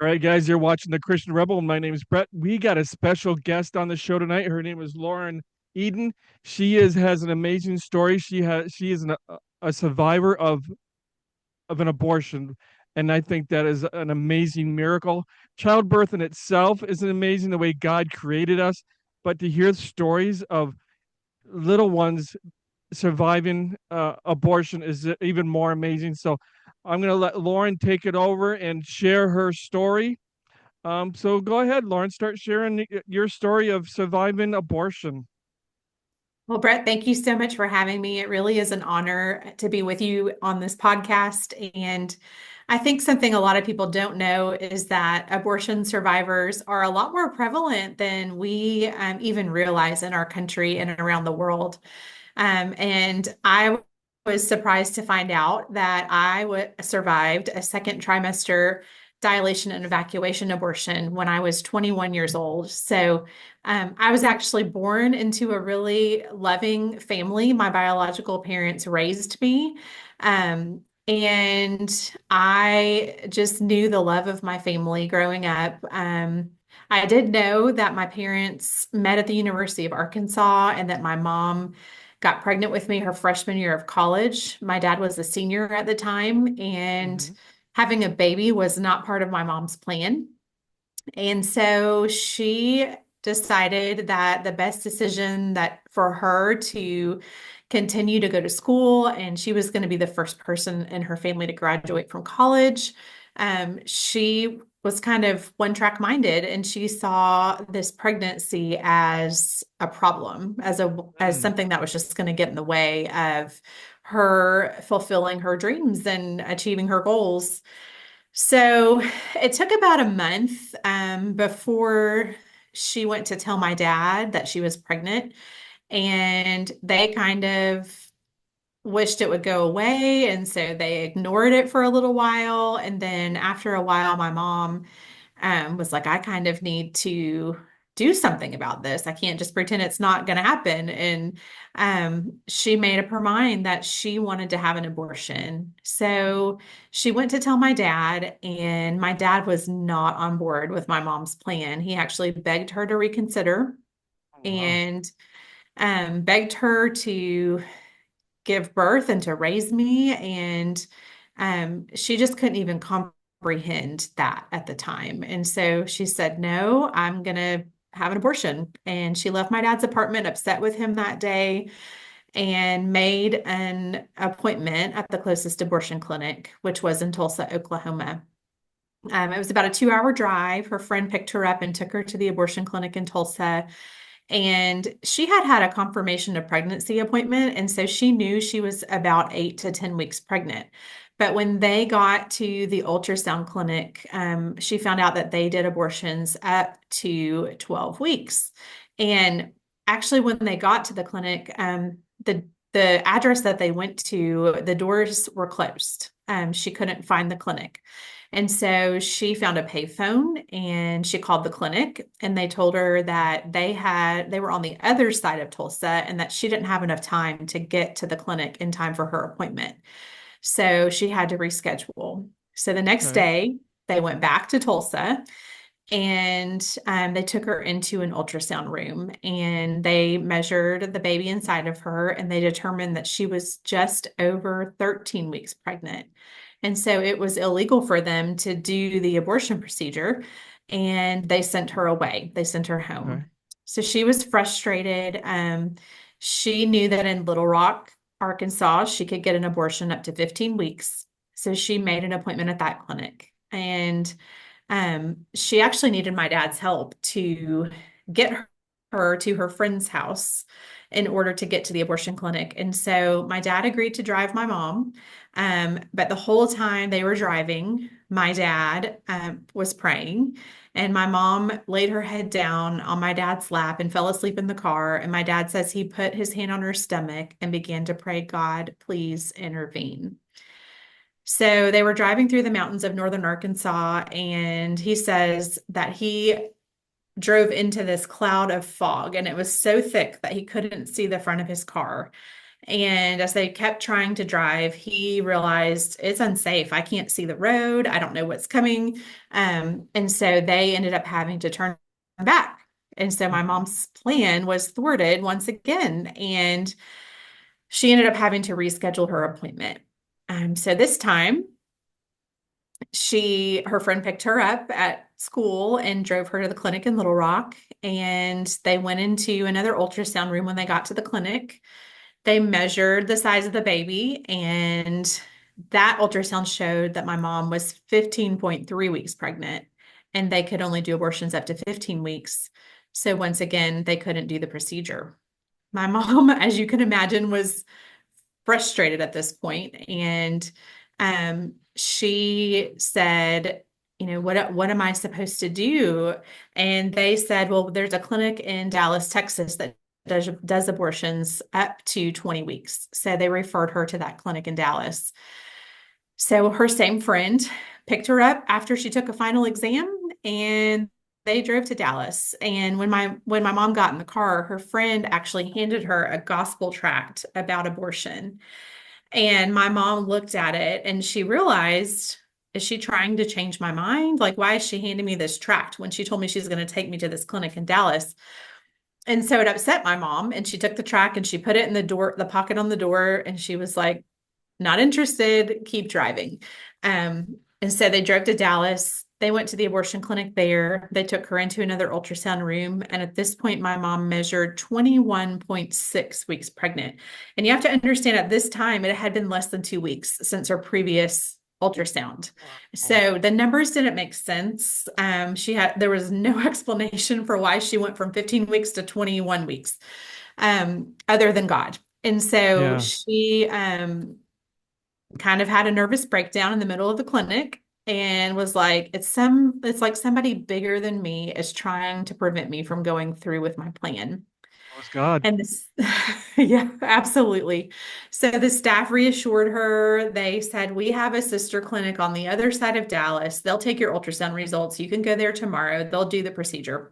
All right, guys, you're watching The Christian Rebel. My name is Bret. We got a special guest on the show tonight. Her name is Lauren Eden. She has an amazing story. She is a survivor of an abortion, and I think that is an amazing miracle. Childbirth in itself is amazing the way God created us, but to hear stories of little ones surviving abortion is even more amazing. So I'm going to let Lauren take it over and share her story. So go ahead, Lauren, start sharing your story of surviving abortion. Well, Brett, thank you so much for having me. It really is an honor to be with you on this podcast. And I think something a lot of people don't know is that abortion survivors are a lot more prevalent than we even realize in our country and around the world. And I was surprised to find out that survived a second trimester dilation and evacuation abortion when I was 21 years old. So I was actually born into a really loving family. My biological parents raised me. And I just knew the love of my family growing up. I did know that my parents met at the University of Arkansas and that my mom got pregnant with me her freshman year of college. My dad was a senior at the time, and Hmm. having a baby was not part of my mom's plan. And so she decided that the best decision that for her to continue to go to school, and she was going to be the first person in her family to graduate from college. She was kind of one track minded, and she saw this pregnancy as a problem, as Mm. something that was just going to get in the way of her fulfilling her dreams and achieving her goals. So it took about a month before she went to tell my dad that she was pregnant, and they kind of wished it would go away. And so they ignored it for a little while. And then after a while, my mom was like, I kind of need to do something about this. I can't just pretend it's not going to happen. And she made up her mind that she wanted to have an abortion. So she went to tell my dad, and my dad was not on board with my mom's plan. He actually begged her to reconsider Oh, wow. and begged her to give birth and to raise me. And she just couldn't even comprehend that at the time. And so she said, no, I'm going to have an abortion. And she left my dad's apartment upset with him that day and made an appointment at the closest abortion clinic, which was in Tulsa, Oklahoma. It was about a 2 hour drive. Her friend picked her up and took her to the abortion clinic in Tulsa. And she had had a confirmation of pregnancy appointment. And so she knew she was about 8 to 10 weeks pregnant. But when they got to the ultrasound clinic, she found out that they did abortions up to 12 weeks. And actually, when they got to the clinic, the address that they went to, the doors were closed. She couldn't find the clinic. And so she found a payphone and she called the clinic, and they told her that they were on the other side of Tulsa and that she didn't have enough time to get to the clinic in time for her appointment. So she had to reschedule. So the next Okay. day they went back to Tulsa, and they took her into an ultrasound room and they measured the baby inside of her, and they determined that she was just over 13 weeks pregnant. And so it was illegal for them to do the abortion procedure, and they sent her away. They sent her Okay. home. So she was frustrated. She knew that in Little Rock, Arkansas, she could get an abortion up to 15 weeks. So she made an appointment at that clinic. And she actually needed my dad's help to get her to her friend's house in order to get to the abortion clinic. And so my dad agreed to drive my mom. But the whole time they were driving, my dad was praying, and my mom laid her head down on my dad's lap and fell asleep in the car. And my dad says he put his hand on her stomach and began to pray, God, please intervene. So they were driving through the mountains of northern Arkansas, and he says that he drove into this cloud of fog, and it was so thick that he couldn't see the front of his car. And as they kept trying to drive, he realized it's unsafe. I can't see the road. I don't know what's coming. And so they ended up having to turn back. And so my Mhm. mom's plan was thwarted once again. And she ended up having to reschedule her appointment. So this time, her friend picked her up at school and drove her to the clinic in Little Rock. And they went into another ultrasound room when they got to the clinic. They measured the size of the baby, and that ultrasound showed that my mom was 15.3 weeks pregnant, and they could only do abortions up to 15 weeks. So once again, they couldn't do the procedure. My mom, as you can imagine, was frustrated at this point, and she said, what am I supposed to do? And they said, well, there's a clinic in Dallas, Texas that does abortions up to 20 weeks. So they referred her to that clinic in Dallas. So her same friend picked her up after she took a final exam, and they drove to Dallas. And when my mom got in the car, her friend actually handed her a gospel tract about abortion. And my mom looked at it and she realized, is she trying to change my mind? Like, why is she handing me this tract when she told me she's going to take me to this clinic in Dallas? And so it upset my mom. And she took the tract and she put it in the pocket on the door. And she was like, not interested, keep driving. And so they drove to Dallas. They went to the abortion clinic there. They took her into another ultrasound room. And at this point, my mom measured 21.6 weeks pregnant. And you have to understand at this time, it had been less than 2 weeks since her previous ultrasound. Wow. So the numbers didn't make sense. There was no explanation for why she went from 15 weeks to 21 weeks, other than God. And so Yeah. she kind of had a nervous breakdown in the middle of the clinic and was like, it's like somebody bigger than me is trying to prevent me from going through with my plan. That was God. And this, yeah, absolutely. So the staff reassured her. They said, we have a sister clinic on the other side of Dallas. They'll take your ultrasound results. You can go there tomorrow. They'll do the procedure.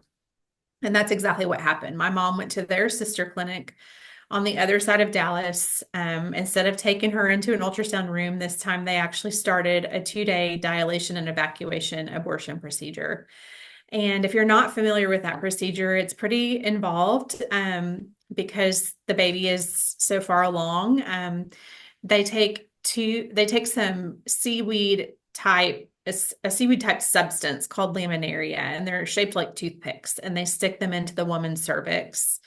And that's exactly what happened. My mom went to their sister clinic on the other side of Dallas. Instead of taking her into an ultrasound room, this time they actually started a 2-day dilation and evacuation abortion procedure. And if you're not familiar with that procedure, it's pretty involved because the baby is so far along. They take some a seaweed type substance called laminaria, and they're shaped like toothpicks, and they stick them into the woman's cervix.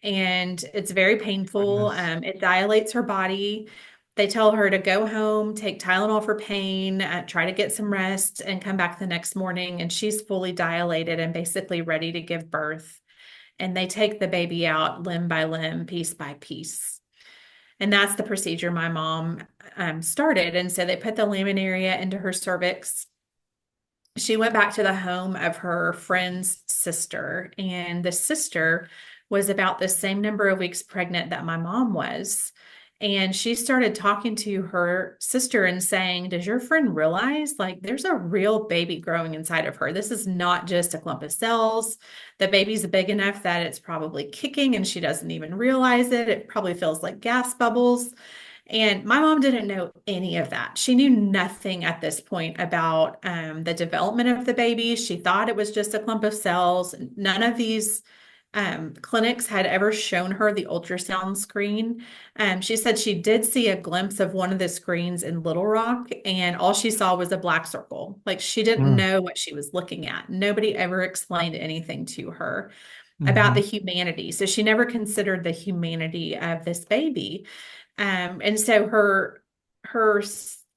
And it's very painful. Goodness. It dilates her body. They tell her to go home, take Tylenol for pain, try to get some rest, and come back the next morning. And she's fully dilated and basically ready to give birth. And they take the baby out limb by limb, piece by piece. And that's the procedure my mom started. And so they put the laminaria into her cervix. She went back to the home of her friend's sister, and the sister was about the same number of weeks pregnant that my mom was. And she started talking to her sister and saying, does your friend realize like there's a real baby growing inside of her? This is not just a clump of cells. The baby's big enough that it's probably kicking and she doesn't even realize it. It probably feels like gas bubbles. And my mom didn't know any of that. She knew nothing at this point about the development of the baby. She thought it was just a clump of cells. None of these clinics had ever shown her the ultrasound screen. She said she did see a glimpse of one of the screens in Little Rock, and all she saw was a black circle. Like she didn't Mm. know what she was looking at. Nobody ever explained anything to her about Hmm. the humanity. So she never considered the humanity of this baby. And so her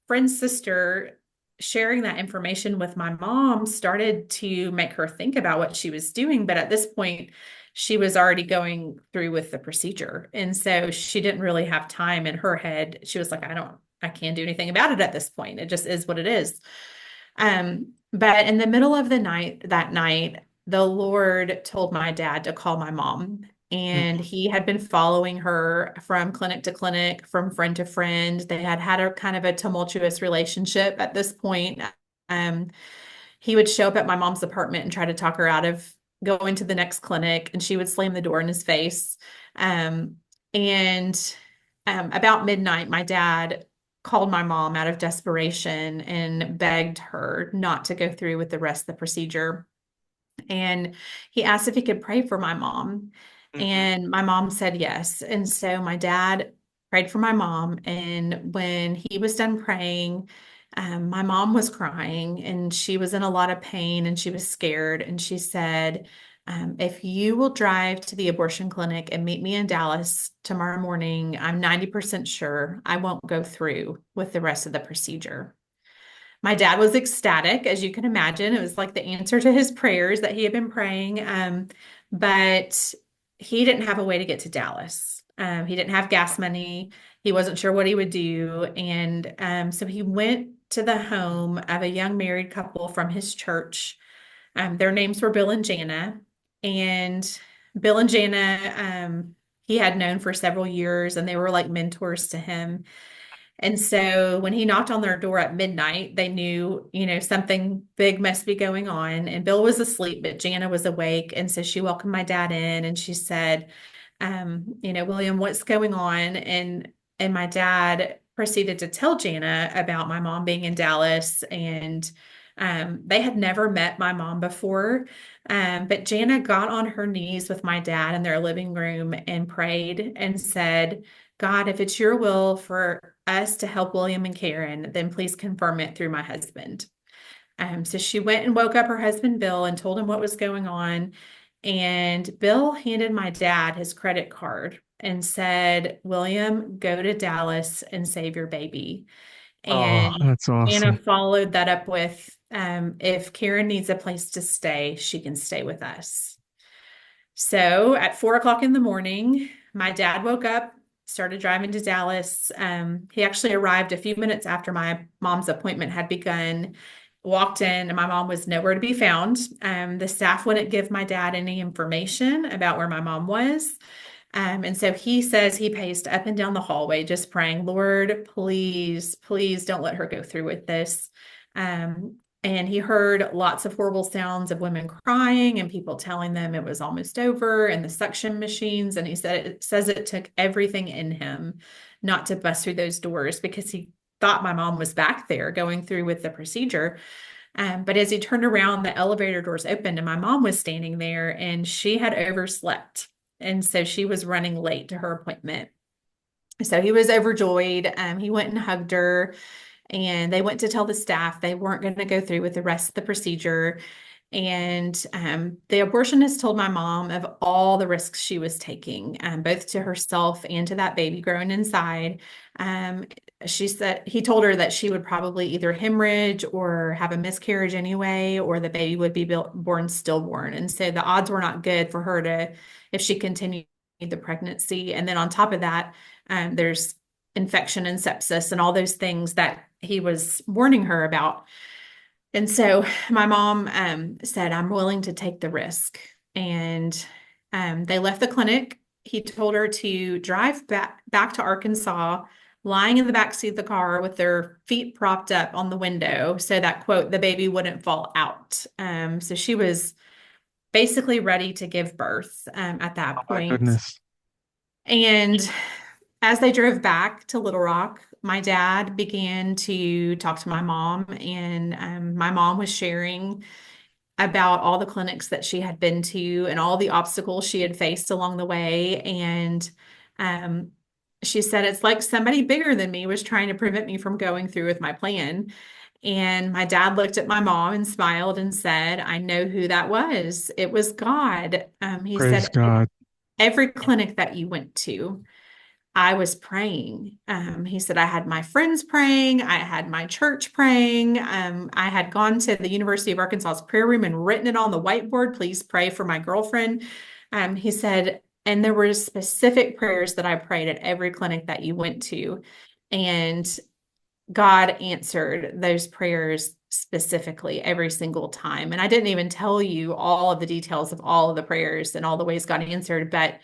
friend's sister sharing that information with my mom started to make her think about what she was doing. But at this point, she was already going through with the procedure. And so she didn't really have time in her head. She was like, I can't do anything about it at this point. It just is what it is. But in the middle of the night, that night, the Lord told my dad to call my mom. And he had been following her from clinic to clinic, from friend to friend. They had had a kind of a tumultuous relationship at this point. Um, he would show up at my mom's apartment and try to talk her out of going to the next clinic, and she would slam the door in his face. And about midnight, my dad called my mom out of desperation and begged her not to go through with the rest of the procedure. And he asked if he could pray for my mom. Hmm. And my mom said yes. And so my dad prayed for my mom. And when he was done praying, my mom was crying and she was in a lot of pain and she was scared. And she said, if you will drive to the abortion clinic and meet me in Dallas tomorrow morning, I'm 90% sure I won't go through with the rest of the procedure. My dad was ecstatic, as you can imagine. It was like the answer to his prayers that he had been praying. But he didn't have a way to get to Dallas. He didn't have gas money. He wasn't sure what he would do. And so he went to the home of a young married couple from his church. Their names were Bill and Jana. And Bill and Jana, he had known for several years, and they were like mentors to him. And so when he knocked on their door at midnight, they knew, something big must be going on. And Bill was asleep, but Jana was awake. And so she welcomed my dad in and she said, William, what's going on? And my dad proceeded to tell Jana about my mom being in Dallas. And they had never met my mom before. But Jana got on her knees with my dad in their living room and prayed and said, God, if it's your will for us to help William and Karen, then please confirm it through my husband. So she went and woke up her husband, Bill, and told him what was going on. And Bill handed my dad his credit card and said, William, go to Dallas and save your baby. Oh, And that's Anna awesome. followed that up with, if Karen needs a place to stay, she can stay with us. So at 4 o'clock in the morning, my dad woke up, started driving to Dallas. He actually arrived a few minutes after my mom's appointment had begun, walked in, and my mom was nowhere to be found. The staff wouldn't give my dad any information about where my mom was. And so he says he paced up and down the hallway, just praying, Lord, please, please don't let her go through with this. And he heard lots of horrible sounds of women crying and people telling them it was almost over and the suction machines. And he said it says it took everything in him not to bust through those doors because he thought my mom was back there going through with the procedure. But as he turned around, the elevator doors opened and my mom was standing there and she had overslept. And so she was running late to her appointment. So he was overjoyed. He went and hugged her, and they went to tell the staff they weren't going to go through with the rest of the procedure. And the abortionist told my mom of all the risks she was taking, both to herself and to that baby growing inside. Um, she said he told her that she would probably either hemorrhage or have a miscarriage anyway, or the baby would be born stillborn. And so the odds were not good for her to, if she continued the pregnancy. And then on top of that, there's infection and sepsis and all those things that he was warning her about. And so my mom said, I'm willing to take the risk. And they left the clinic. He told her to drive back to Arkansas, lying in the back seat of the car with their feet propped up on the window so that, quote, the baby wouldn't fall out. So she was basically ready to give birth at Oh that my point. goodness. And as they drove back to Little Rock, my dad began to talk to my mom, and my mom was sharing about all the clinics that she had been to and all the obstacles she had faced along the way. And um, she said, it's like somebody bigger than me was trying to prevent me from going through with my plan. And my dad looked at my mom and smiled and said, I know who that was. It was God. He Praise said, God. every clinic that you went to, I was praying. He said, I had my friends praying. I had my church praying. I had gone to the University of Arkansas's prayer room and written it on the whiteboard, please pray for my girlfriend. He said, and there were specific prayers that I prayed at every clinic that you went to. And God answered those prayers specifically every single time. And I didn't even tell you all of the details of all of the prayers and all the ways God answered, but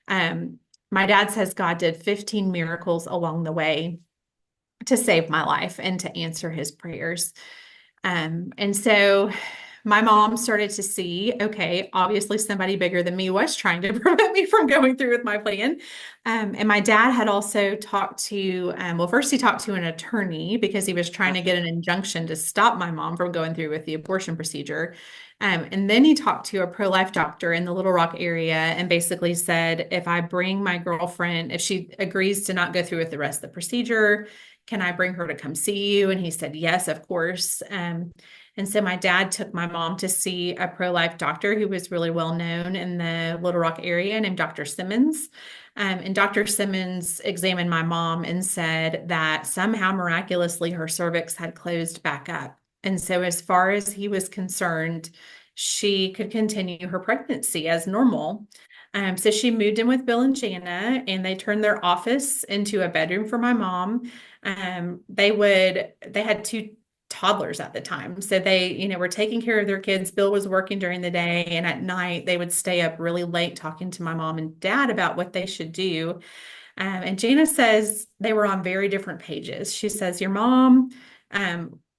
um, my dad says God did 15 miracles along the way to save my life and to answer his prayers. And so my mom started to see, okay, obviously somebody bigger than me was trying to prevent me from going through with my plan. And my dad had also talked to, well, first he talked to an attorney because he was trying to get an injunction to stop my mom from going through with the abortion procedure. And then he talked to a pro-life doctor in the Little Rock area and basically said, if I bring my girlfriend, if she agrees to not go through with the rest of the procedure, can I bring her to come see you? And he said, yes, of course. And so my dad took my mom to see a pro-life doctor who was really well known in the Little Rock area named Dr. Simmons. And Dr. Simmons examined my mom and said that somehow miraculously her cervix had closed back up. And so, as far as he was concerned, she could continue her pregnancy as normal. So she moved in with Bill and Jana, and they turned their office into a bedroom for my mom. They had two toddlers at the time. So they, were taking care of their kids. Bill was working during the day, and at night they would stay up really late talking to my mom and dad about what they should do. And Jana says they were on very different pages. She says, your mom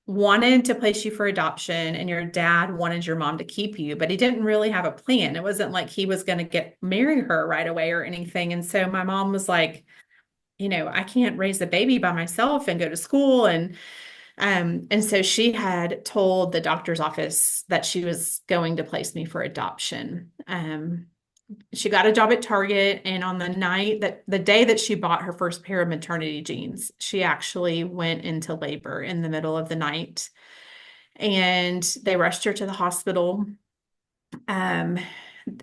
wanted to place you for adoption, and your dad wanted your mom to keep you, but he didn't really have a plan. It wasn't like he was going to marry her right away or anything. And so my mom was like, I can't raise a baby by myself and go to school. And so she had told the doctor's office that she was going to place me for adoption. She got a job at Target, and on the day that she bought her first pair of maternity jeans, she actually went into labor in the middle of the night, and they rushed her to the hospital. Um,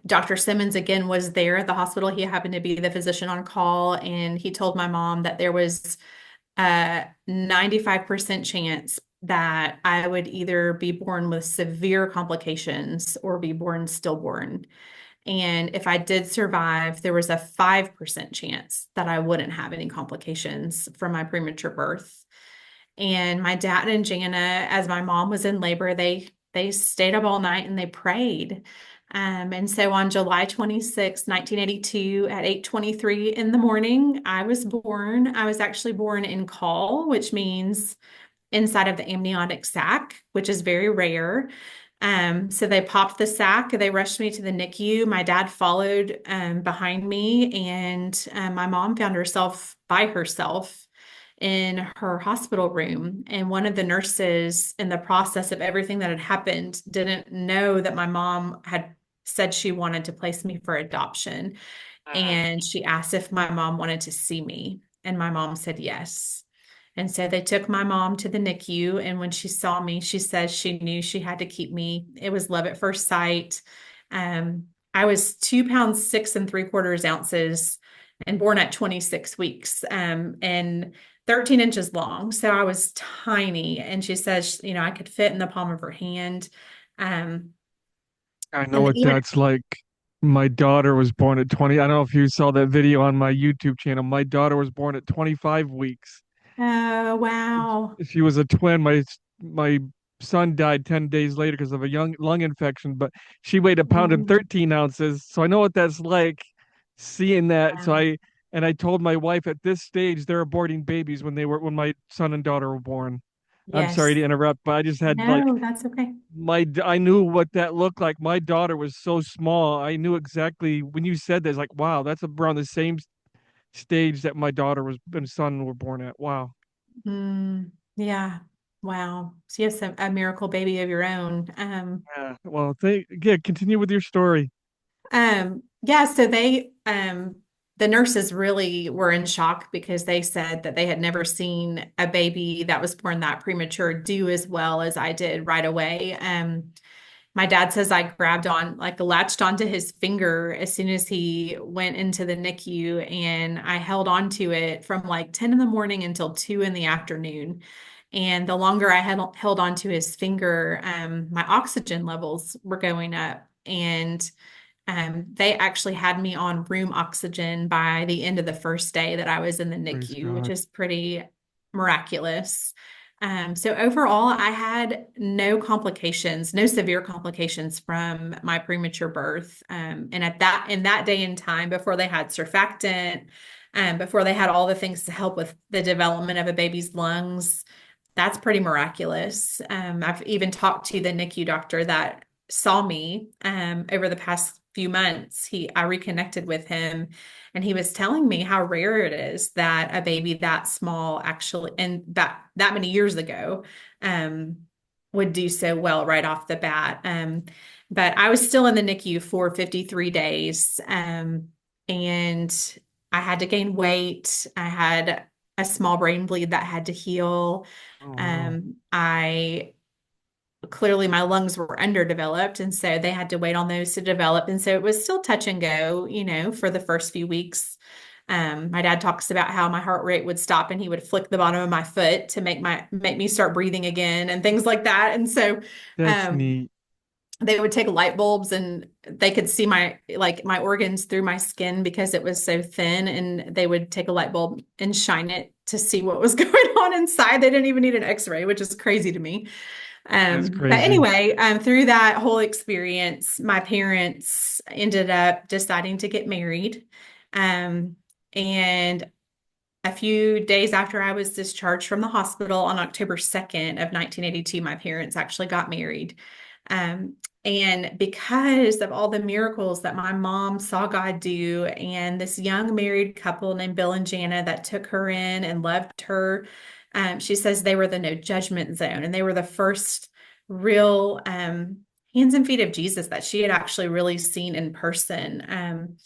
Dr. Simmons again was there at the hospital. He happened to be the physician on call, and he told my mom that there was a 95% chance that I would either be born with severe complications or be born stillborn. And if I did survive, there was a 5% chance that I wouldn't have any complications from my premature birth. And my dad and Jana, as my mom was in labor, they stayed up all night and they prayed. And so on July 26, 1982, at 8:23 in the morning, I was born. I was actually born in caul, which means inside of the amniotic sac, which is very rare. So they popped the sac, they rushed me to the NICU. My dad followed behind me, and my mom found herself by herself in her hospital room. And one of the nurses, in the process of everything that had happened, didn't know that my mom had said she wanted to place me for adoption. And she asked if my mom wanted to see me. And my mom said yes. And so they took my mom to the NICU. And when she saw me, she said she knew she had to keep me. It was love at first sight. I was 2 pounds, 6 3/4 ounces and born at 26 weeks and 13 inches long. So I was tiny. And she says, I could fit in the palm of her hand. Um, I know and what even, that's like. My daughter was born at 20. I don't know if you saw that video on my YouTube channel. My daughter was born at 25 weeks. oh, wow. She was a twin. My son died 10 days later because of a young lung infection, but she weighed a pound and Mm, 13 ounces. So I know what that's like seeing that. yeah. And I told my wife at this stage they're aborting babies when my son and daughter were born. I'm sorry Yes. to interrupt, but I just had like No, that's okay. I knew what that looked like. My daughter was so small. I knew exactly when you said this, like, wow, that's around the same stage that my daughter was and son were born at. Wow. Yeah. Wow. So you have a miracle baby of your own. Yeah. Well, yeah, continue with your story. Yeah, so the nurses really were in shock because they said that they had never seen a baby that was born that premature do as well as I did right away. My dad says I latched onto his finger as soon as he went into the NICU, and I held onto it from like 10 in the morning until 2 in the afternoon. And the longer I had held onto his finger, my oxygen levels were going up. And they actually had me on room oxygen by the end of the first day that I was in the Praise NICU, which God. is pretty miraculous. So overall, I had no complications, no severe complications from my premature birth. And in that day and time, before they had surfactant, before they had all the things to help with the development of a baby's lungs, That's pretty miraculous. I've even talked to the NICU doctor that saw me over the past few months. I reconnected with him, and he was telling me how rare it is that a baby that small actually, and that many years ago, um, would do so well right off the bat. But I was still in the NICU for 53 days, and I had to gain weight. I had a small brain bleed that had to heal. Oh, wow. I clearly my lungs were underdeveloped, and so they had to wait on those to develop. And so it was still touch and go, for the first few weeks. My dad talks about how my heart rate would stop and he would flick the bottom of my foot to make me start breathing again and things like that. And so That's um, neat. they would take light bulbs and they could see my organs through my skin because it was so thin, and they would take a light bulb and shine it to see what was going on inside. They didn't even need an x-ray, which is crazy to me. That's But crazy. anyway, through that whole experience, my parents ended up deciding to get married. Um, and a few days after I was discharged from the hospital on October 2nd of 1982, my parents actually got married. Um, and because of all the miracles that my mom saw God do, and this young married couple named Bill and Jana that took her in and loved her, she says they were the no judgment zone, and they were the first real hands and feet of Jesus that she had actually really seen in person.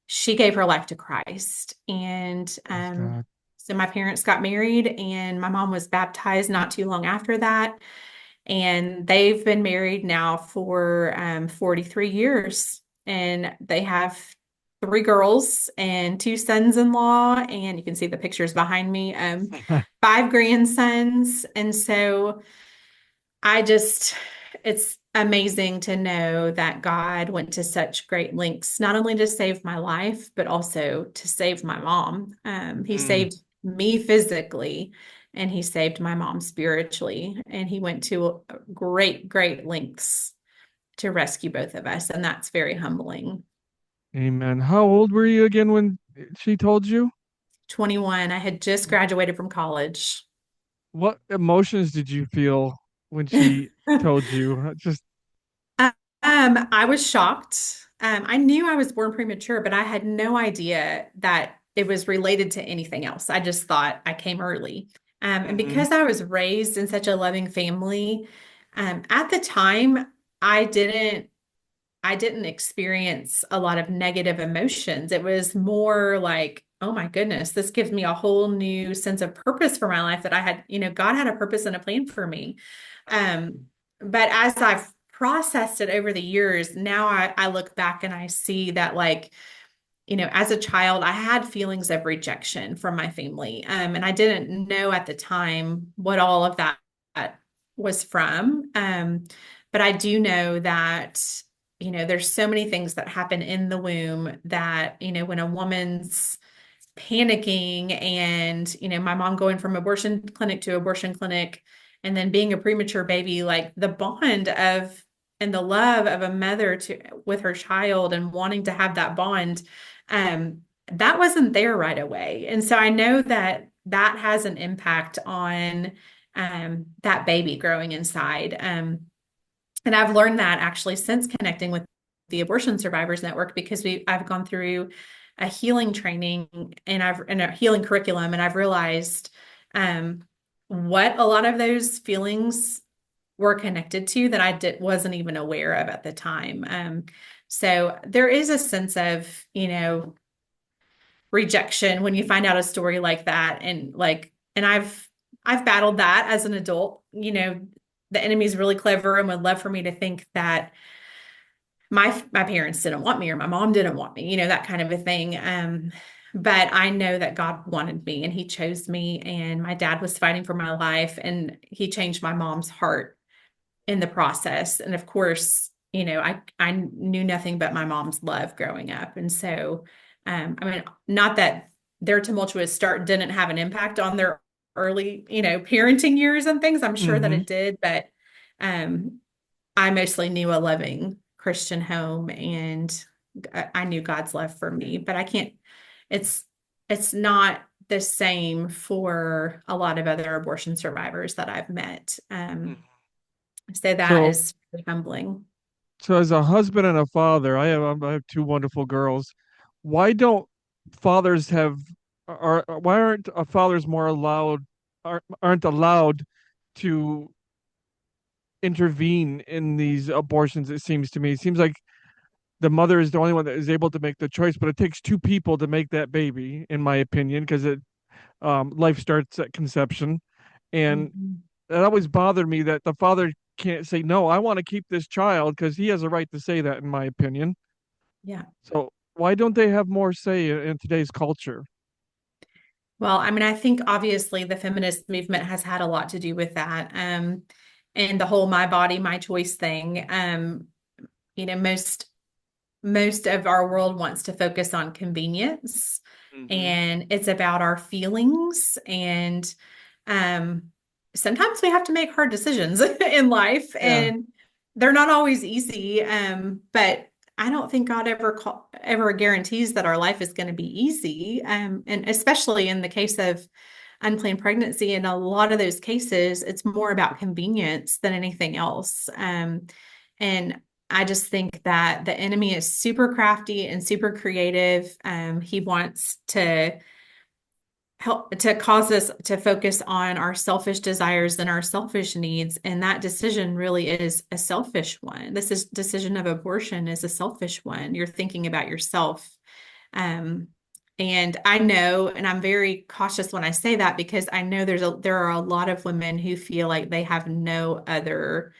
She gave her life to Christ. And Praise God. so my parents got married, and my mom was baptized not too long after that. And they've been married now for 43 years. And they have three girls and two sons-in-law. And you can see the pictures behind me, five grandsons. And so it's amazing to know that God went to such great lengths, not only to save my life, but also to save my mom. He Mm, saved me physically, and he saved my mom spiritually. And he went to great, great lengths to rescue both of us. And that's very humbling. amen. How old were you again when she told you? 21, I had just graduated from college. What emotions did you feel when she told you? Just, I was shocked. I knew I was born premature, but I had no idea that it was related to anything else. I just thought I came early. And mhm. because I was raised in such a loving family, at the time, I didn't I didn't experience a lot of negative emotions. It was more like, oh my goodness, this gives me a whole new sense of purpose for my life that God had a purpose and a plan for me. Um, but as I've processed it over the years, now I look back and I see that, like, as a child, I had feelings of rejection from my family. And I didn't know at the time what all of that was from. But I do know that, there's so many things that happen in the womb that, when a woman's panicking and, my mom going from abortion clinic to abortion clinic and then being a premature baby, like the bond of and the love of a mother to with her child and wanting to have that bond, um, that wasn't there right away. And so I know that that has an impact on that baby growing inside. And I've learned that actually since connecting with the Abortion Survivors Network, because I've gone through a healing training and a healing curriculum, and I've realized what a lot of those feelings were connected to that wasn't even aware of at the time. So there is a sense of, rejection when you find out a story like that, and I've battled that as an adult. The enemy's really clever and would love for me to think that my parents didn't want me or my mom didn't want me, that kind of a thing. But I know that God wanted me and he chose me, and my dad was fighting for my life, and he changed my mom's heart in the process. And of course, I knew nothing but my mom's love growing up. And so, I mean, not that their tumultuous start didn't have an impact on their early, parenting years and things. I'm sure that Mhm. it did, but um, I mostly knew a loving Christian home, and I knew God's love for me. But I can't. It's not the same for a lot of other abortion survivors that I've met. So that So, is really humbling. so as a husband and a father, I have two wonderful girls. Why don't fathers have are why aren't fathers more allowed aren't allowed to intervene in these abortions? It seems to me. It seems like the mother is the only one that is able to make the choice, but it takes two people to make that baby, in my opinion, because it life starts at conception, and Mhm. it always bothered me that the father can't say no. I want to keep this child because he has a right to say that, in my opinion. Yeah. So why don't they have more say in today's culture? Well, I mean, I think obviously the feminist movement has had a lot to do with that. And the whole my body, my choice thing. You know, most of our world wants to focus on convenience Hmm. and it's about our feelings and um sometimes we have to make hard decisions in life Yeah. and they're not always easy but I don't think God ever guarantees that our life is going to be easy and especially in the case of unplanned pregnancy in a lot of those cases it's more about convenience than anything else and I just think that the enemy is super crafty and super creative. He wants to help to cause us to focus on our selfish desires and our selfish needs. And that decision really is a selfish one. This is decision of abortion is a selfish one. You're thinking about yourself. Um, and I know, and I'm very cautious when I say that because I know there are a lot of women who feel like they have no other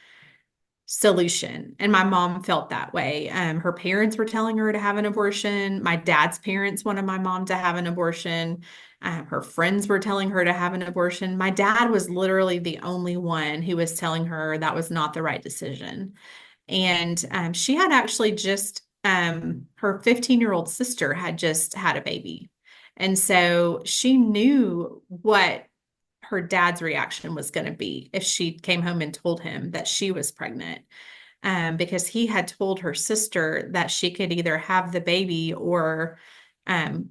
solution. And my mom felt that way. Her parents were telling her to have an abortion. My dad's parents wanted my mom to have an abortion. Her friends were telling her to have an abortion. My dad was literally the only one who was telling her that was not the right decision. And she had actually just, her 15-year-old sister had just had a baby. And so she knew what her dad's reaction was going to be if she came home and told him that she was pregnant. Because he had told her sister that she could either have the baby or um,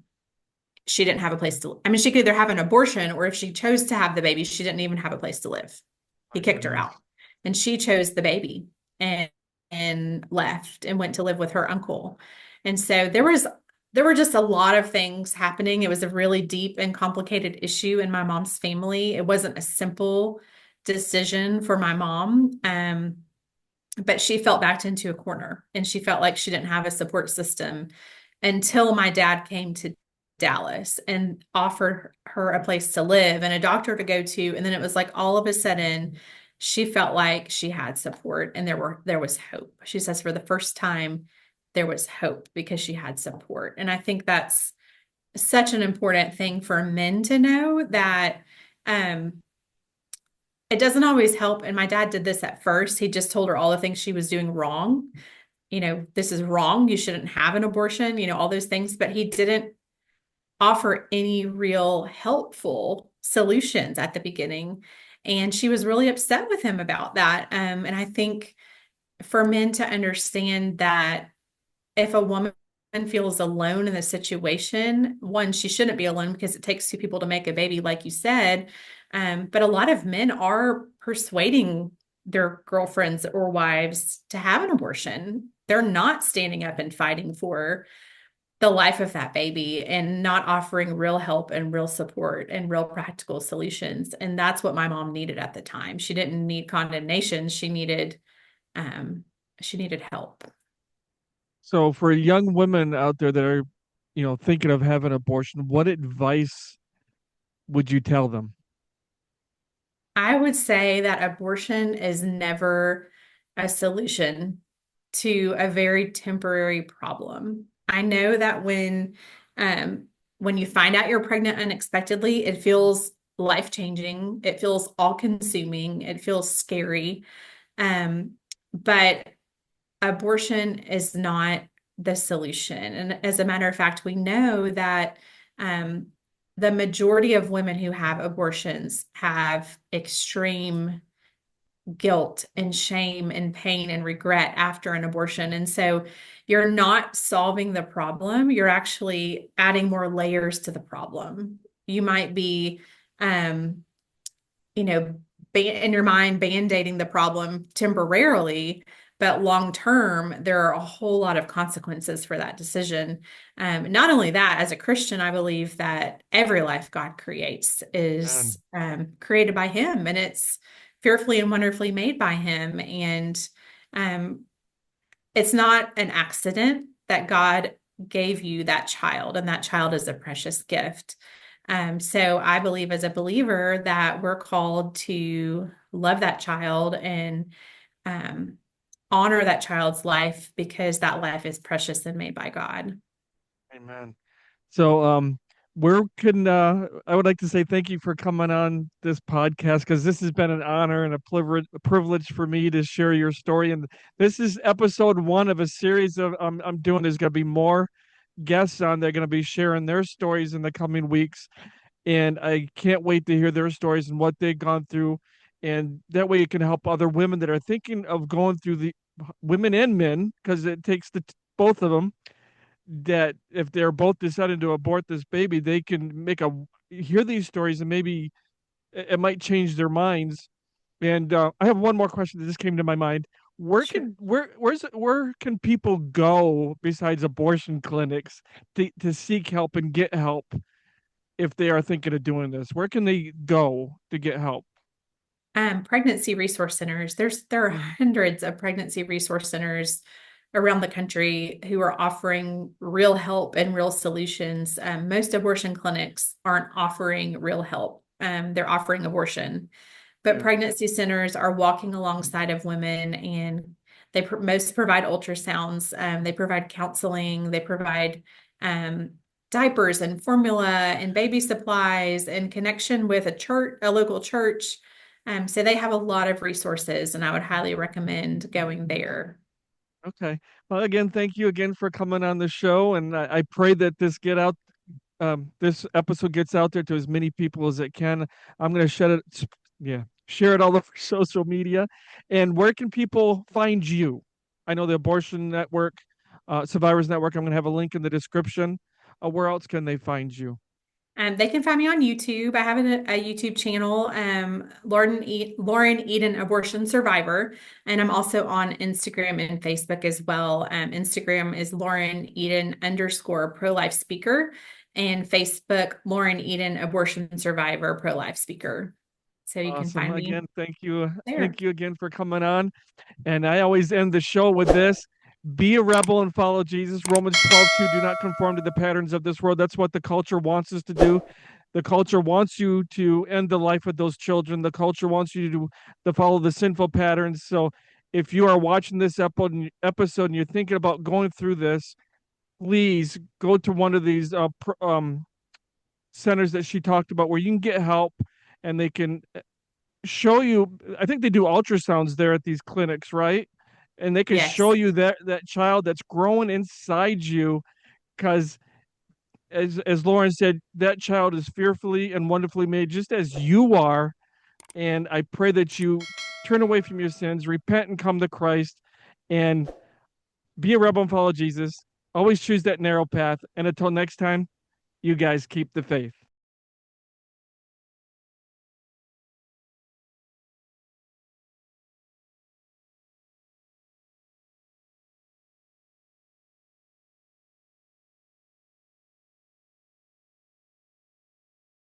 she didn't have a place to. I mean, she could either have an abortion or if she chose to have the baby, she didn't even have a place to live. He My kicked her goodness. out, and she chose the baby and left and went to live with her uncle. And so there were just a lot of things happening. It was a really deep and complicated issue in my mom's family. It wasn't a simple decision for my mom. But she felt backed into a corner and she felt like she didn't have a support system until my dad came to Dallas and offered her a place to live and a doctor to go to. And then it was like all of a sudden she felt like she had support and there was hope. She says for the first time there was hope because she had support. And I think that's such an important thing for men to know that um it doesn't always help. And my dad did this at first. He just told her all the things she was doing wrong. You know, this is wrong. You shouldn't have an abortion, you know, all those things. But he didn't offer any real helpful solutions at the beginning. And she was really upset with him about that. And I think for men to understand that if a woman feels alone in the situation, one, she shouldn't be alone because it takes two people to make a baby, like you said. But a lot of men are persuading their girlfriends or wives to have an abortion. They're not standing up and fighting for the life of that baby and not offering real help and real support and real practical solutions. And that's what my mom needed at the time. She didn't need condemnation. Um, she needed help. So for young women out there that are, thinking of having an abortion, what advice would you tell them? I would say that abortion is never a solution to a very temporary problem. I know that when you find out you're pregnant unexpectedly, it feels life-changing. It feels all-consuming. It feels scary. Um, but abortion is not the solution. And as a matter of fact, we know that um, the majority of women who have abortions have extreme guilt and shame and pain and regret after an abortion. And so you're not solving the problem, you're actually adding more layers to the problem. You might be, um, you know, in your mind, band-aiding the problem temporarily, but long term, there are a whole lot of consequences for that decision. Not only that, as a Christian, I believe that every life God creates is And created by Him, and it's fearfully and wonderfully made by Him. And um, it's not an accident that God gave you that child, and that child is a precious gift. So I believe as a believer that we're called to love that child and um, honor that child's life because that life is precious and made by God. amen. So, where can I would like to say thank you for coming on this podcast because this has been an honor and a privilege for me to share your story. And this is episode one of a series of I'm doing. There's going to be more guests on. They're going to be sharing their stories in the coming weeks, and I can't wait to hear their stories and what they've gone through. And that way, it can help other women that are thinking of going through the women and men because it takes both of them that if they're both deciding to abort this baby, they can make a hear these stories and maybe it might change their minds. And I have one more question that just came to my mind. Sure. Where can people go besides abortion clinics to seek help and get help if they are thinking of doing this? Where can they go to get help? Pregnancy resource centers. There are Mhm. hundreds of pregnancy resource centers around the country who are offering real help and real solutions. Most abortion clinics aren't offering real help. They're offering abortion, but Yeah. pregnancy centers are walking alongside of women, and most provide ultrasounds. They provide counseling. They provide um, diapers and formula and baby supplies and connection with a local church. So they have a lot of resources, and I would highly recommend going there. Okay. Well, again, thank you again for coming on the show, and I pray that this episode gets out there to as many people as it can. I'm going to share it all over social media. And where can people find you? I know the Abortion Network, Survivors Network. I'm going to have a link in the description. Where else can they find you? They can find me on YouTube. I have a YouTube channel, Lauren Eden Abortion Survivor, and I'm also on Instagram and Facebook as well. Instagram is Lauren Eden _ pro-life speaker, and Facebook Lauren Eden Abortion Survivor pro-life speaker. So you can Awesome. find me Again, thank you. there. Thank you again for coming on. And I always end the show with this: be a rebel and follow Jesus. Romans 12:2. Do not conform to the patterns of this world. That's what the culture wants us to do. The culture wants you to end the life of those children. The culture wants you to follow the sinful patterns. So if you are watching this episode and you're thinking about going through this, please go to one of these centers that she talked about where you can get help and they can show you. I think they do ultrasounds there at these clinics, right? And they can show Yes. you that child that's growing inside you because as Lauren said, that child is fearfully and wonderfully made, just as you are. And I pray that you turn away from your sins, repent, and come to Christ, and be a rebel and follow Jesus. Always choose that narrow path. And until next time, you guys keep the faith.